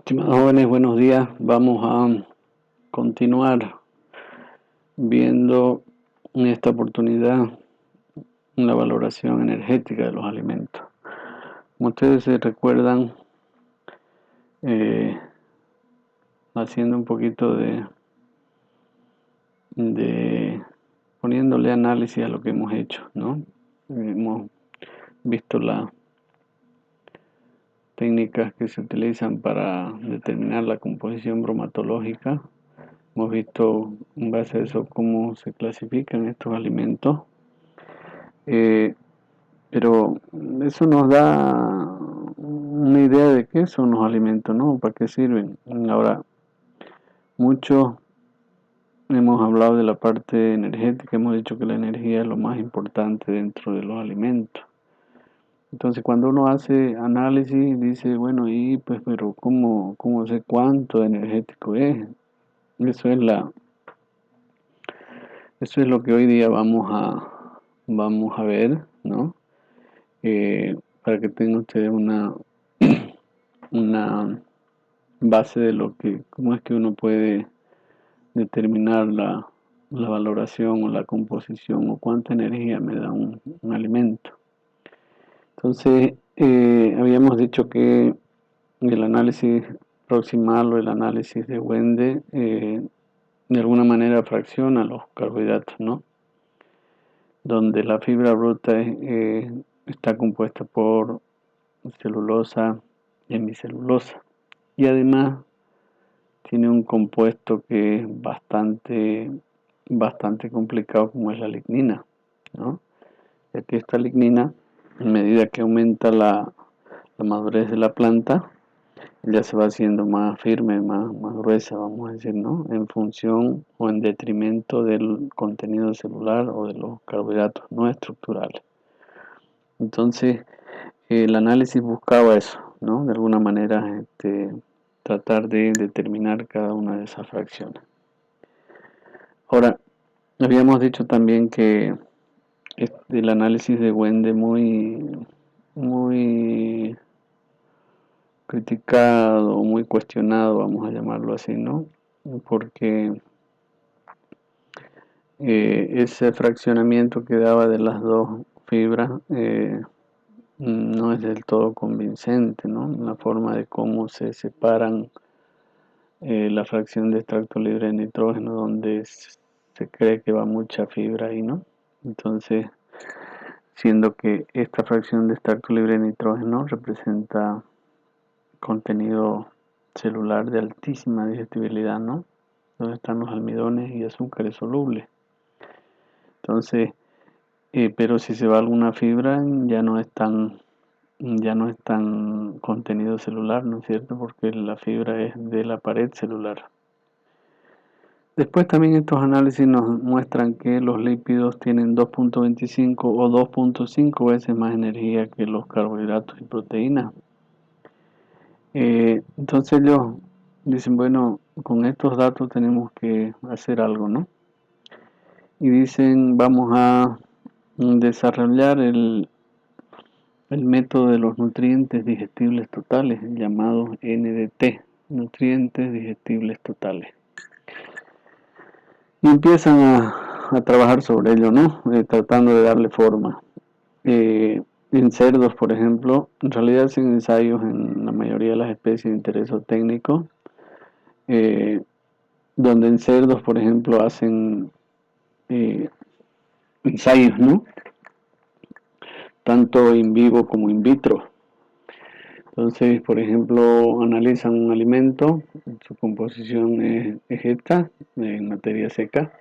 Estimados jóvenes, buenos días. Vamos a continuar viendo en esta oportunidad la valoración energética de los alimentos. Como ustedes se recuerdan, eh, haciendo un poquito de poniéndole análisis a lo que hemos hecho, ¿no? Hemos visto las técnicas que se utilizan para determinar la composición bromatológica. Hemos visto en base a eso cómo se clasifican estos alimentos, pero eso nos da una idea de qué son los alimentos, ¿no? ¿Para qué sirven? Ahora, muchos hemos hablado de la parte energética, hemos dicho que la energía es lo más importante dentro de los alimentos. Entonces, cuando uno hace análisis, dice, bueno, y pues, pero ¿cómo sé cuánto energético es? Eso es eso es lo que hoy día vamos a ver, ¿no? Para que tengan ustedes una base de cómo es que uno puede determinar la valoración o la composición o cuánta energía me da un alimento. Entonces, habíamos dicho que el análisis proximal o el análisis de Wende de alguna manera fracciona los carbohidratos, ¿no? Donde la fibra bruta está compuesta por celulosa y hemicelulosa. Y además tiene un compuesto que es bastante complicado, como es la lignina, ¿no? Ya que esta lignina, en medida que aumenta la madurez de la planta, ya se va haciendo más firme, más gruesa, vamos a decir, ¿no? En función o en detrimento del contenido celular o de los carbohidratos no estructurales. Entonces, el análisis buscaba eso, ¿no? De alguna manera, tratar de determinar cada una de esas fracciones. Ahora, habíamos dicho también que el análisis de Wende muy criticado, muy cuestionado, vamos a llamarlo así, ¿no? Porque ese fraccionamiento que daba de las dos fibras no es del todo convincente, ¿no? La forma de cómo se separan la fracción de extracto libre de nitrógeno, donde se cree que va mucha fibra ahí, ¿no? Entonces, siendo que esta fracción de extracto libre de nitrógeno representa contenido celular de altísima digestibilidad, ¿no? Donde están los almidones y azúcares solubles. Entonces, pero si se va alguna fibra, ya no es tan contenido celular, ¿no es cierto? Porque la fibra es de la pared celular. Después también estos análisis nos muestran que los lípidos tienen 2.25 o 2.5 veces más energía que los carbohidratos y proteínas. Entonces ellos dicen, bueno, con estos datos tenemos que hacer algo, ¿no? Y dicen, vamos a desarrollar el método de los nutrientes digestibles totales, llamado NDT, nutrientes digestibles totales. Y empiezan a trabajar sobre ello, ¿no? Tratando de darle forma. En cerdos, por ejemplo, en realidad hacen ensayos en la mayoría de las especies de interés técnico, donde en cerdos, por ejemplo, hacen ensayos, ¿no? Tanto in vivo como in vitro. Entonces, por ejemplo, analizan un alimento, su composición es esta, en materia seca,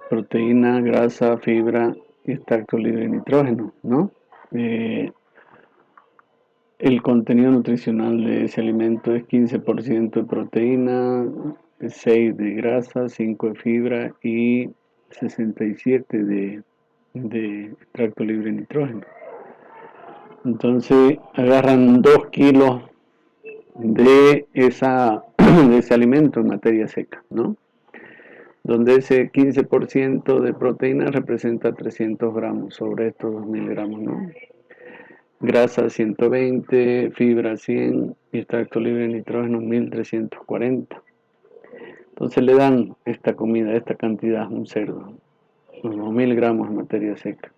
proteína, grasa, fibra y extracto libre de nitrógeno, ¿no? El contenido nutricional de ese alimento es 15% de proteína, 6 de grasa, 5 de fibra y 67 de extracto libre de nitrógeno. Entonces agarran 2 kilos de ese alimento en materia seca, ¿no? Donde ese 15% de proteína representa 300 gramos sobre estos 2000 gramos, ¿no? grasa 120, fibra 100 y extracto libre de nitrógeno 1340. Entonces le dan esta comida, esta cantidad a un cerdo, unos 1000 gramos de materia seca.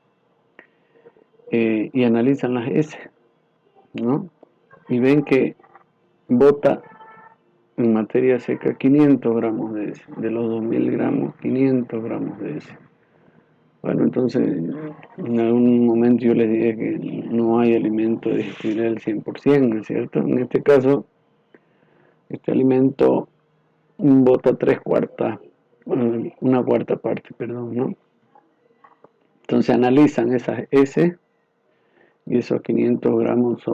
Y analizan las S, ¿no? Y ven que bota en materia seca 500 gramos de S. De los 2000 gramos, 500 gramos de S. Bueno, entonces en algún momento yo les dije que no hay alimento digestible del 100%, ¿no es cierto? En este caso, este alimento bota una cuarta parte, perdón, ¿no? Entonces analizan esas S y esos 500 gramos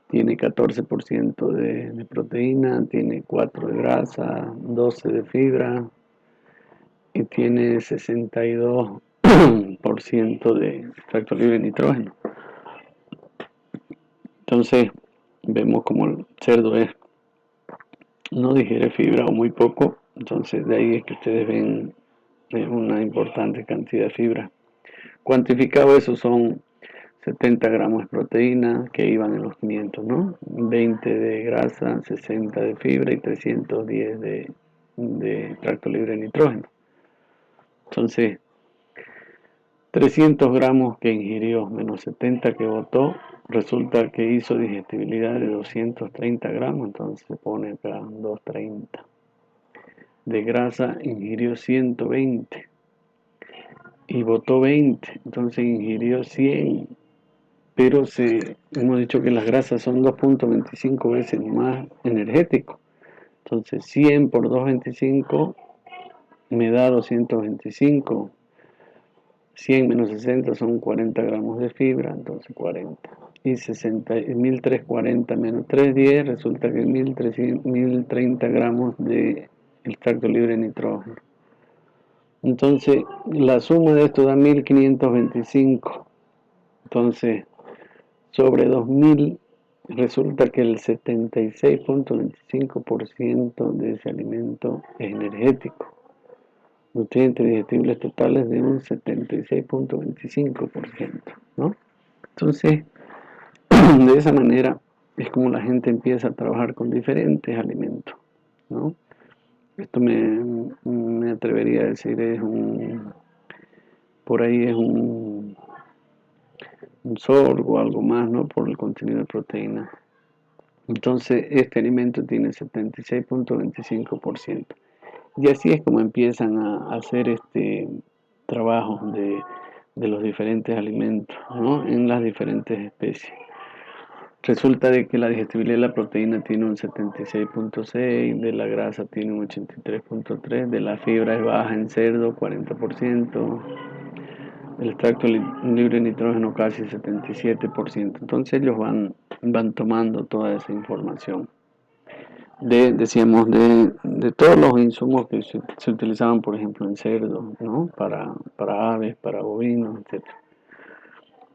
tiene 14% de proteína, tiene 4 de grasa, 12 de fibra y tiene 62% de extracto libre de nitrógeno. Entonces vemos como el cerdo no digiere fibra o muy poco, entonces de ahí es que ustedes ven una importante cantidad de fibra. Cuantificado eso son 70 gramos de proteína que iban en los 500, ¿no? 20 de grasa, 60 de fibra y 310 de extracto libre de nitrógeno. Entonces, 300 gramos que ingirió menos 70 que botó, resulta que hizo digestibilidad de 230 gramos, entonces se pone acá 230. De grasa ingirió 120 y botó 20, entonces ingirió 100. Pero hemos dicho que las grasas son 2.25 veces más energético. Entonces 100 por 2.25 me da 225. 100 menos 60 son 40 gramos de fibra, entonces 40. Y 1340 menos 310 resulta que 1030 gramos de extracto libre de nitrógeno. Entonces la suma de esto da 1525. Entonces sobre 2000 resulta que el 76.25% de ese alimento es energético. Nutrientes digestibles totales de un 76.25%, ¿no? Entonces, de esa manera es como la gente empieza a trabajar con diferentes alimentos, ¿no? Esto me atrevería a decir por ahí es un sorgo o algo más, ¿no? Por el contenido de proteína. Entonces, este alimento tiene 76.25%. Y así es como empiezan a hacer trabajos de los diferentes alimentos, ¿no? En las diferentes especies. Resulta de que la digestibilidad de la proteína tiene un 76.6, de la grasa tiene un 83.3, de la fibra es baja en cerdo, 40%, el extracto libre de nitrógeno casi 77%. Entonces ellos van tomando toda esa información. Decíamos, de todos los insumos que se utilizaban, por ejemplo, en cerdo, ¿no? Para aves, para bovinos, etc.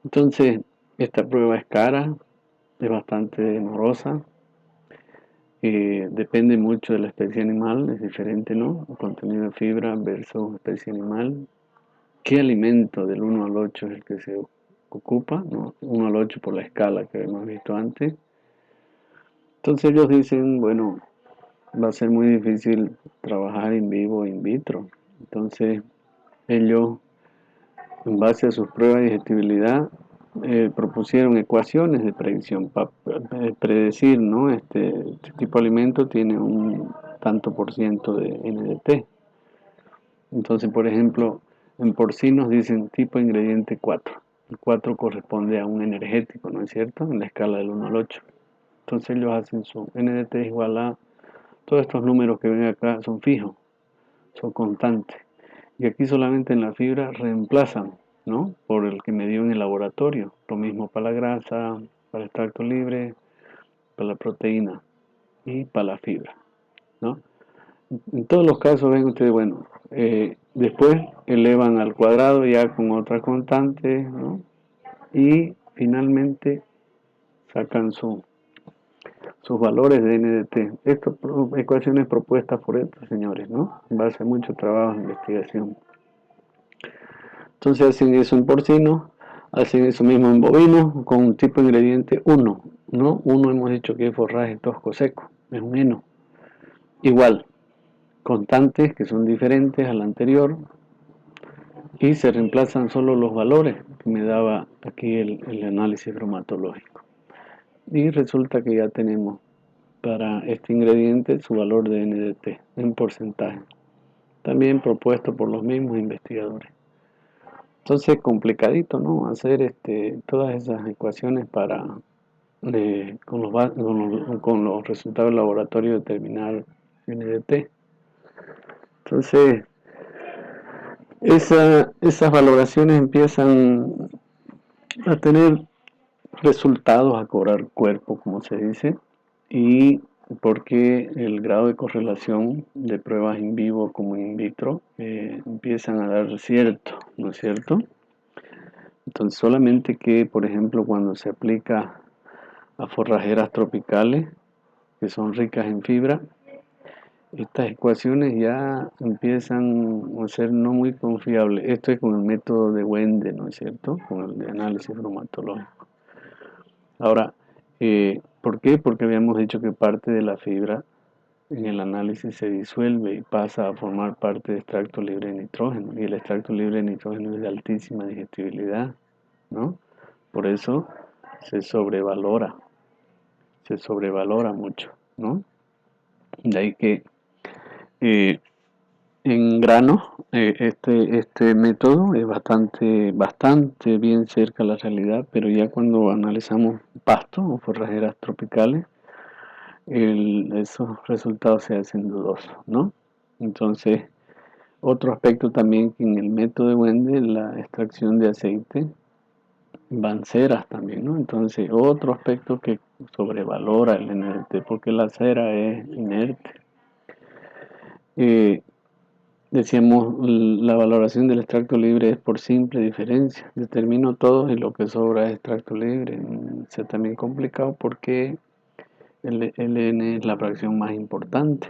Entonces, esta prueba es cara, es bastante demorosa, depende mucho de la especie animal, es diferente, ¿no? El contenido de fibra versus especie animal. ¿Qué alimento del 1 al 8 es el que se ocupa? ¿No? 1 al 8 por la escala que hemos visto antes. Entonces ellos dicen, bueno, va a ser muy difícil trabajar in vivo o in vitro. Entonces ellos, en base a sus pruebas de digestibilidad, propusieron ecuaciones de predicción para predecir, ¿no? Este tipo de alimento tiene un tanto por ciento de NDT. Entonces, por ejemplo, en porcinos dicen tipo ingrediente 4. El 4 corresponde a un energético, ¿no es cierto? En la escala del 1 al 8. Entonces ellos hacen su NDT igual a todos estos números que ven acá son fijos, son constantes. Y aquí solamente en la fibra reemplazan, ¿no? Por el que me dio en el laboratorio. Lo mismo para la grasa, para el extracto libre, para la proteína y para la fibra, ¿no? En todos los casos ven ustedes, bueno, después elevan al cuadrado ya con otra constante, ¿no? Y finalmente sacan sus valores de NDT. Estas ecuaciones propuestas por estos señores, ¿no? En base a mucho trabajo de investigación. Entonces hacen eso en porcino, Hacen eso mismo en bovinos con un tipo de ingrediente uno, ¿no? Uno hemos dicho que es forraje tosco seco, es un heno. Igual, constantes que son diferentes al anterior y se reemplazan solo los valores que me daba aquí el análisis bromatológico. Y resulta que ya tenemos para este ingrediente su valor de NDT en porcentaje, también propuesto por los mismos investigadores. Entonces, complicadito, ¿no? Hacer todas esas ecuaciones para, con los resultados del laboratorio, determinar NDT. Entonces, esas valoraciones empiezan a tener resultados, a cobrar cuerpo, como se dice, y porque el grado de correlación de pruebas in vivo como in vitro empiezan a dar cierto, ¿no es cierto? Entonces, solamente que, por ejemplo, cuando se aplica a forrajeras tropicales, que son ricas en fibra, estas ecuaciones ya empiezan a ser no muy confiables. Esto es con el método de Wende, ¿no es cierto? Con el de análisis bromatológico. Ahora, ¿por qué? Porque habíamos dicho que parte de la fibra en el análisis se disuelve y pasa a formar parte de extracto libre de nitrógeno. Y el extracto libre de nitrógeno es de altísima digestibilidad, ¿no? Por eso se sobrevalora, se sobrevalora mucho, ¿no? De ahí que eh, en grano este método es bastante bien cerca a la realidad, pero ya cuando analizamos pastos o forrajeras tropicales, esos resultados se hacen dudosos, ¿no? Entonces, otro aspecto también que en el método de Wende, la extracción de aceite, van ceras también, ¿no? Entonces, otro aspecto que sobrevalora el NDT, porque la cera es inerte. Eh, Decíamos, la valoración del extracto libre es por simple diferencia. Determino todo y lo que sobra es extracto libre. Es también complicado porque el N es la fracción más importante.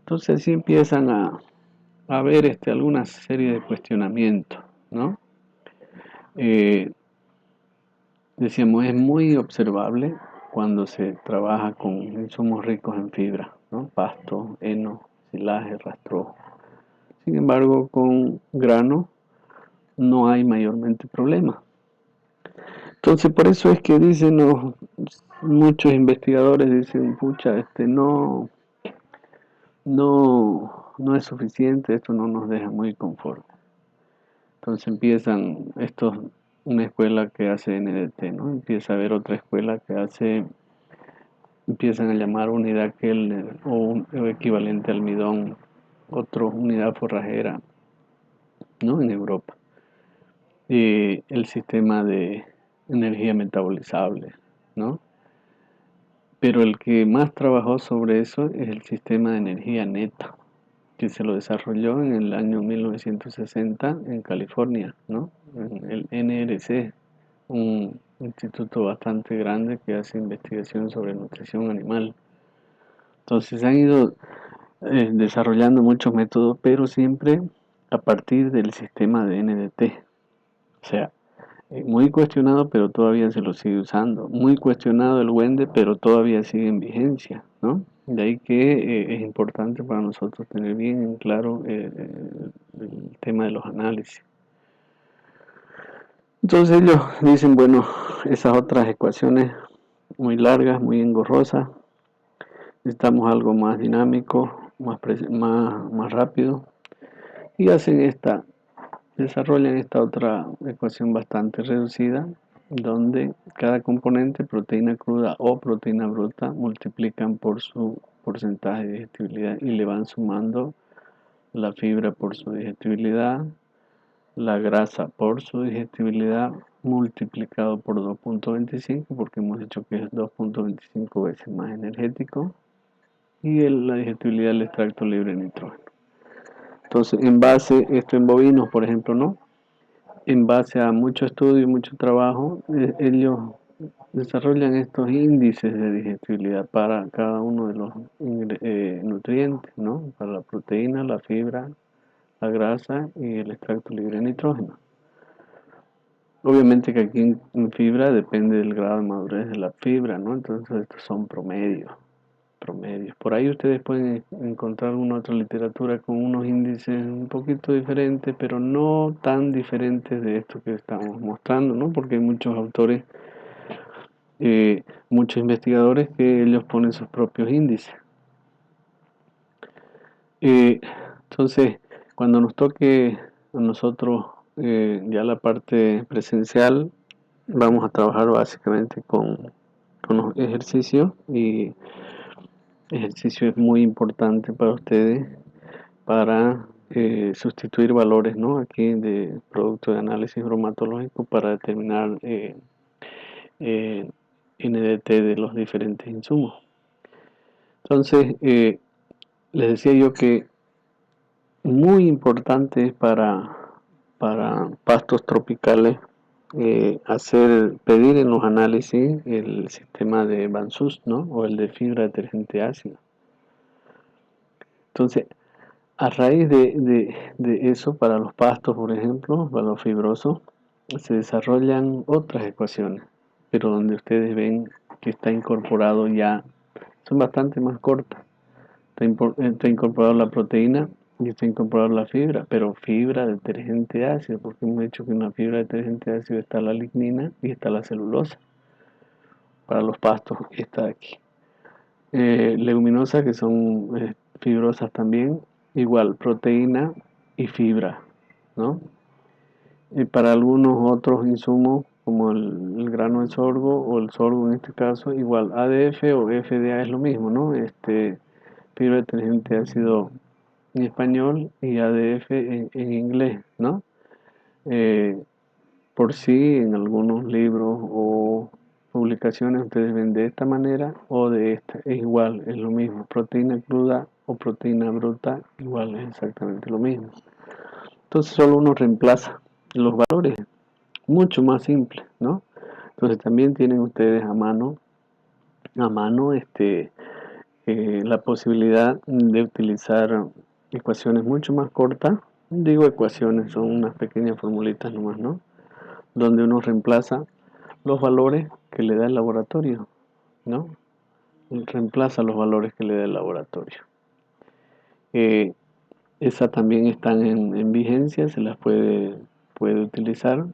Entonces, sí empiezan a haber alguna serie de cuestionamientos, ¿no? Eh, Decíamos, es muy observable cuando se trabaja con insumos ricos en fibra, ¿no? Pasto, heno, silaje, rastrojo. Sin embargo, con grano no hay mayormente problema. Entonces, por eso es que dicen muchos investigadores, dicen, pucha, no es suficiente, esto no nos deja muy conforme. Entonces una escuela que hace NDT, ¿no? Empieza a haber otra escuela que empiezan a llamar unidad Kellner o equivalente almidón, otra unidad forrajera, ¿no? En Europa. El sistema de energía metabolizable, ¿no? Pero el que más trabajó sobre eso es el sistema de energía neta, que se lo desarrolló en el año 1960 en California, ¿no? En el NRC, un instituto bastante grande que hace investigación sobre nutrición animal. Entonces han ido desarrollando muchos métodos, pero siempre a partir del sistema de NDT. O sea, muy cuestionado, pero todavía se lo sigue usando. Muy cuestionado el Wende, pero todavía sigue en vigencia, ¿no? De ahí que es importante para nosotros tener bien en claro el tema de los análisis. Entonces ellos dicen, bueno, esas otras ecuaciones muy largas, muy engorrosas, necesitamos algo más dinámico, más rápido, y desarrollan esta otra ecuación bastante reducida, donde cada componente, proteína cruda o proteína bruta, multiplican por su porcentaje de digestibilidad y le van sumando la fibra por su digestibilidad, la grasa por su digestibilidad multiplicado por 2.25, porque hemos dicho que es 2.25 veces más energético, y la digestibilidad del extracto libre de nitrógeno. Entonces, esto en bovinos, por ejemplo, ¿no? En base a mucho estudio y mucho trabajo, ellos desarrollan estos índices de digestibilidad para cada uno de los nutrientes, ¿no? Para la proteína, la fibra, la grasa y el extracto libre de nitrógeno. Obviamente que aquí en fibra depende del grado de madurez de la fibra, ¿no? Entonces estos son promedios. Por ahí ustedes pueden encontrar una otra literatura con unos índices un poquito diferentes, pero no tan diferentes de esto que estamos mostrando, ¿no? Porque hay muchos autores, muchos investigadores que ellos ponen sus propios índices. Entonces, cuando nos toque a nosotros ya la parte presencial, vamos a trabajar básicamente con los ejercicios, y ejercicio es muy importante para ustedes para sustituir valores, ¿no? Aquí de producto de análisis bromatológico para determinar eh, NDT de los diferentes insumos. Entonces, les decía yo que muy importante para pastos tropicales pedir en los análisis el sistema de Van-Sust, ¿no? O el de fibra detergente ácida. Entonces, a raíz de eso, para los pastos, por ejemplo, para los fibrosos, se desarrollan otras ecuaciones, pero donde ustedes ven que está incorporado ya, son bastante más cortas. Está incorporado la proteína y está incorporado la fibra, pero fibra detergente ácido, porque hemos dicho que en la fibra detergente ácido está la lignina y está la celulosa. Para los pastos está aquí. Leguminosas, que son fibrosas también, igual proteína y fibra, ¿no? Y para algunos otros insumos, como el grano de sorgo o el sorgo en este caso, igual ADF o FDA es lo mismo, ¿no? Fibra detergente ácido en español y ADF en inglés, ¿no? Eh, por sí, en algunos libros o publicaciones ustedes ven de esta manera o de esta, es igual, es lo mismo. Proteína cruda o proteína bruta, igual es exactamente lo mismo. Entonces solo uno reemplaza los valores, mucho más simple, ¿no? Entonces también tienen ustedes a mano la posibilidad de utilizar ecuaciones mucho más cortas. Digo ecuaciones, son unas pequeñas formulitas nomás, ¿no? Donde uno reemplaza los valores que le da el laboratorio, ¿no? Reemplaza los valores que le da el laboratorio. Esas también están en vigencia, se las puede utilizar.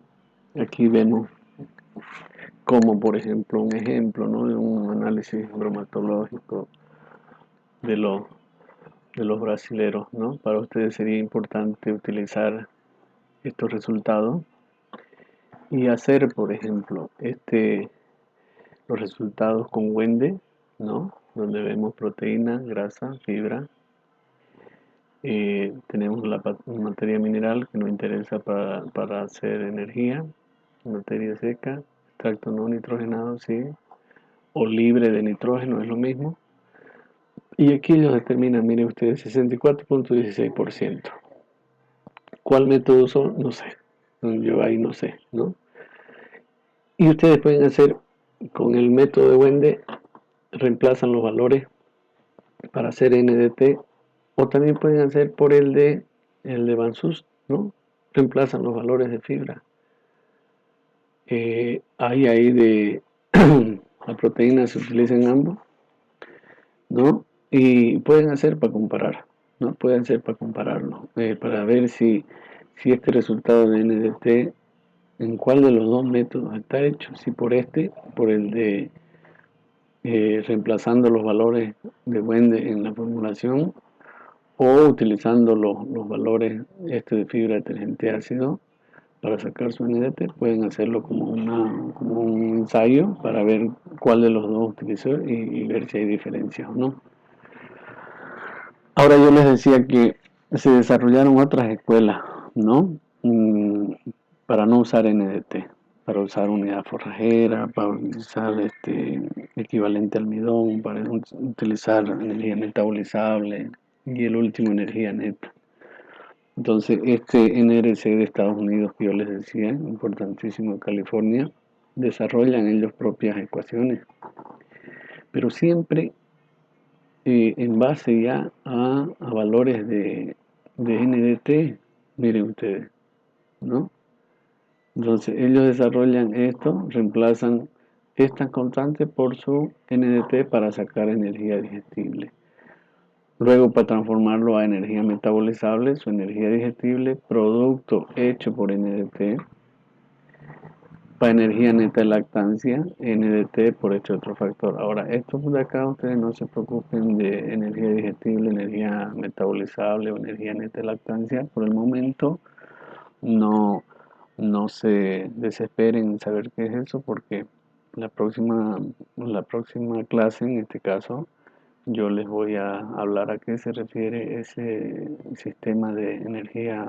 Aquí vemos como, por ejemplo, un ejemplo, ¿no? De un análisis bromatológico de los, de los brasileros, ¿no? Para ustedes sería importante utilizar estos resultados y hacer, por ejemplo, los resultados con Wende, ¿no? Donde vemos proteína, grasa, fibra. Tenemos la materia mineral que nos interesa para hacer energía, materia seca, extracto no nitrogenado, sí, o libre de nitrógeno, es lo mismo. Y aquí ellos determinan, miren ustedes, 64.16%. ¿Cuál método son? No sé. Yo ahí no sé, ¿no? Y ustedes pueden hacer con el método de Wende, reemplazan los valores para hacer NDT, o también pueden hacer por el de Van-Sust, ¿no? Reemplazan los valores de fibra. Hay ahí la proteína se utiliza en ambos, ¿no? Y pueden hacer para comparar, ¿no? Pueden hacer para compararlo, para ver si este resultado de NDT, en cuál de los dos métodos está hecho, si por el de reemplazando los valores de Wende en la formulación, o utilizando los valores de fibra detergente ácido para sacar su NDT. Pueden hacerlo como un ensayo para ver cuál de los dos utilizó y ver si hay diferencias o no. Ahora yo les decía que se desarrollaron otras escuelas, ¿no? Para no usar NDT, para usar unidad forrajera, para utilizar equivalente almidón, para utilizar energía metabolizable y el último energía neta. Entonces, este NRC de Estados Unidos que yo les decía, importantísimo de California, desarrollan ellos propias ecuaciones, pero siempre en base ya a valores de NDT, miren ustedes, ¿no? Entonces ellos desarrollan esto, reemplazan esta constante por su NDT para sacar energía digestible. Luego, para transformarlo a energía metabolizable, su energía digestible, producto hecho por NDT, para energía neta de lactancia, NDT por hecho otro factor. Ahora, esto de acá, ustedes no se preocupen de energía digestible, energía metabolizable o energía neta de lactancia. Por el momento, no, no se desesperen en saber qué es eso, porque la la próxima clase, en este caso, yo les voy a hablar a qué se refiere ese sistema de energía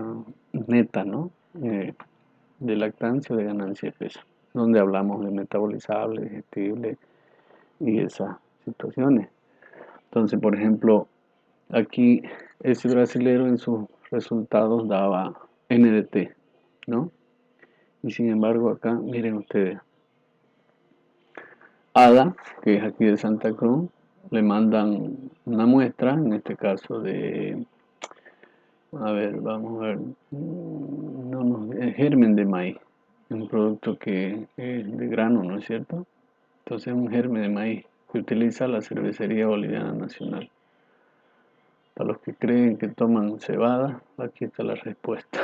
neta, ¿no? De lactancia o de ganancia de peso, donde hablamos de metabolizable, digestible y esas situaciones. Entonces, por ejemplo, aquí ese brasilero en sus resultados daba NDT, ¿no? Y sin embargo acá, miren ustedes, Ada, que es aquí de Santa Cruz, le mandan una muestra, en este caso de, a ver, vamos a ver, no, no, el germen de maíz, un producto que es de grano, ¿no es cierto? Entonces es un germen de maíz que utiliza la Cervecería Boliviana Nacional. Para los que creen que toman cebada, aquí está la respuesta.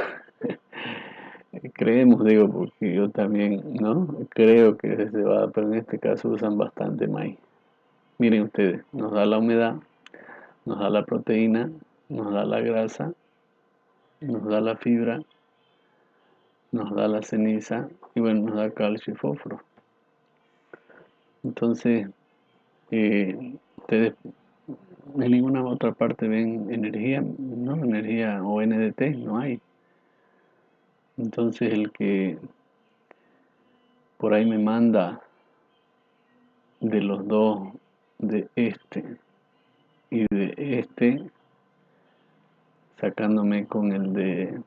Creemos, digo, porque yo también, ¿no? Creo que es cebada, pero en este caso usan bastante maíz. Miren ustedes, nos da la humedad, nos da la proteína, nos da la grasa, nos da la fibra, nos da la ceniza y bueno, nos da calcio y fósforo. Entonces, ustedes en ninguna otra parte ven energía, ¿no? Energía o NDT, no hay. Entonces el que por ahí me manda de los dos, de este y de este, sacándome con el de,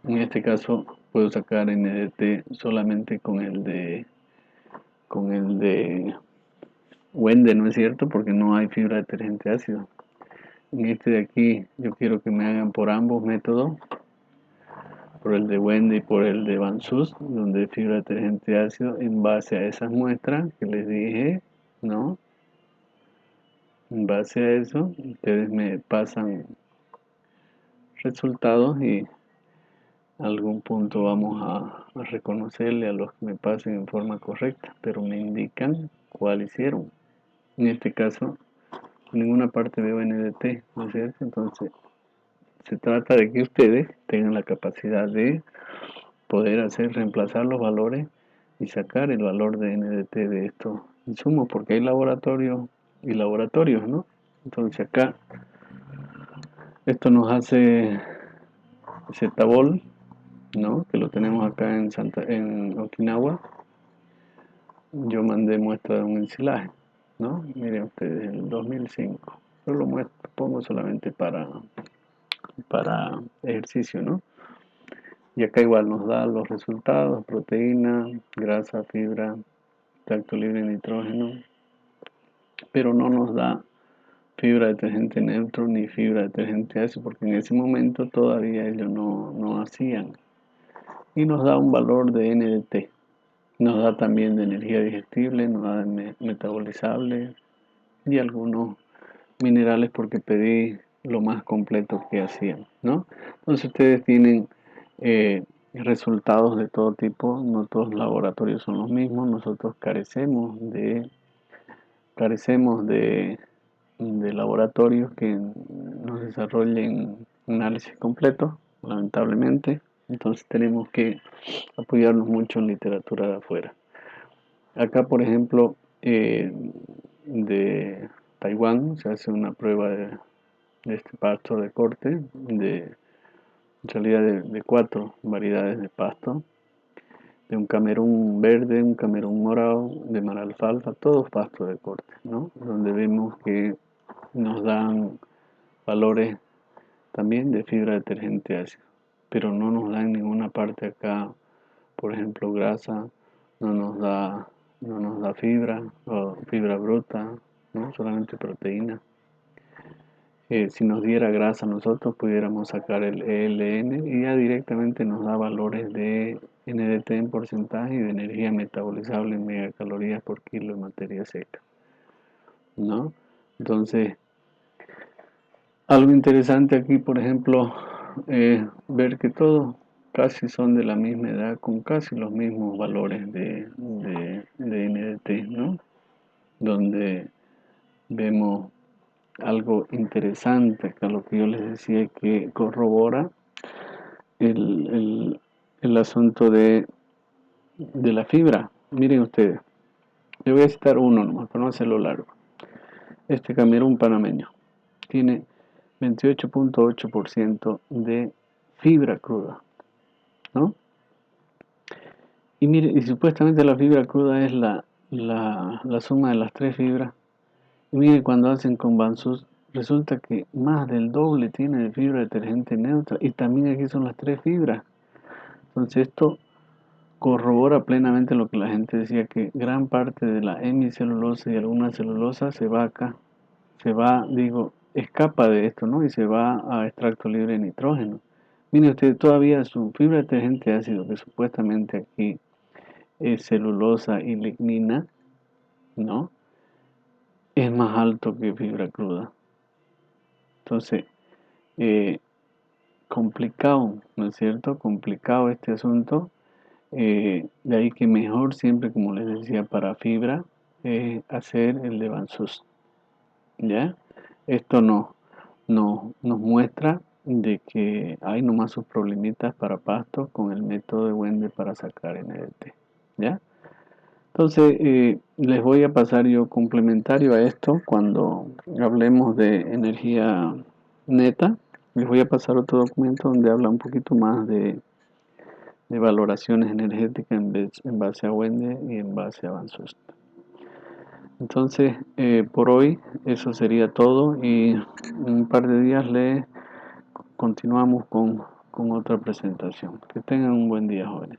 en este caso puedo sacar NDT solamente con el de Wende, ¿no es cierto? Porque no hay fibra detergente ácido. En este de aquí yo quiero que me hagan por ambos métodos, por el de Wende y por el de Bansus, donde hay fibra detergente ácido, en base a esas muestras que les dije, ¿no? En base a eso, ustedes me pasan resultados y a algún punto vamos a reconocerle a los que me pasen en forma correcta, pero me indican cuál hicieron. En este caso, en ninguna parte veo NDT, ¿no es cierto? Entonces, se trata de que ustedes tengan la capacidad de poder hacer reemplazar los valores y sacar el valor de NDT de estos insumos, porque hay laboratorios y laboratorios, ¿no? Entonces acá esto nos hace Zetabol, ¿no? Que lo tenemos acá en Okinawa. Yo mandé muestra de un ensilaje, ¿no? Miren ustedes, el 2005. Yo lo muestro, pongo solamente para ejercicio, ¿no? Y acá igual nos da los resultados, proteína, grasa, fibra, extracto libre de nitrógeno, pero no nos da fibra detergente neutro ni fibra detergente ácido, porque en ese momento todavía ellos no hacían. Y nos da un valor de NDT. Nos da también de energía digestible, nos da de metabolizable y algunos minerales porque pedí lo más completo que hacían, ¿no? Entonces ustedes tienen resultados de todo tipo, no todos los laboratorios son los mismos, nosotros carecemos de laboratorios que nos desarrollen análisis completo, lamentablemente, entonces tenemos que apoyarnos mucho en literatura de afuera. Acá, por ejemplo, de Taiwán se hace una prueba de este pasto de corte, en realidad de cuatro variedades de pasto, de un camerún verde, un camerún morado, de mar alfalfa, todos pastos de corte, ¿no? Donde vemos que nos dan valores también de fibra detergente ácido, pero no nos da en ninguna parte acá, por ejemplo, grasa, no nos da, no nos da fibra o fibra bruta, ¿no? Solamente proteína. Si nos diera grasa, nosotros pudiéramos sacar el ELN y ya directamente nos da valores de NDT en porcentaje y de energía metabolizable en megacalorías por kilo de materia seca, ¿no? Entonces, algo interesante aquí, por ejemplo, ver que todos casi son de la misma edad, con casi los mismos valores de NDT, ¿no? Donde vemos algo interesante, que a lo que yo les decía, que corrobora el, el- el asunto de la fibra. Miren ustedes, yo voy a citar uno nomás, para no hacerlo largo. Este camerún panameño tiene 28.8% de fibra cruda, ¿no? Y mire, y supuestamente la fibra cruda es la suma de las tres fibras. Y mire, cuando hacen con Bansus, resulta que más del doble tiene de fibra detergente neutra. Y también aquí son las tres fibras. Entonces esto corrobora plenamente lo que la gente decía, que gran parte de la hemicelulosa y alguna celulosa se va acá, escapa de esto, ¿no? Y se va a extracto libre de nitrógeno. Mire usted, todavía su fibra detergente ácido, que supuestamente aquí es celulosa y lignina, ¿no? Es más alto que fibra cruda. Entonces, eh, complicado, ¿no es cierto? Complicado este asunto. De ahí que mejor siempre, como les decía, para fibra, hacer el de Bansus, ¿ya? Esto nos muestra de que hay nomás sus problemitas para pasto con el método de Wende para sacar NDT, ¿ya? Entonces, les voy a pasar yo complementario a esto cuando hablemos de energía neta. Les voy a pasar otro documento donde habla un poquito más de valoraciones energéticas en base a Wende y en base a Bansus. Entonces, por hoy eso sería todo y en un par de días le continuamos con otra presentación. Que tengan un buen día, jóvenes.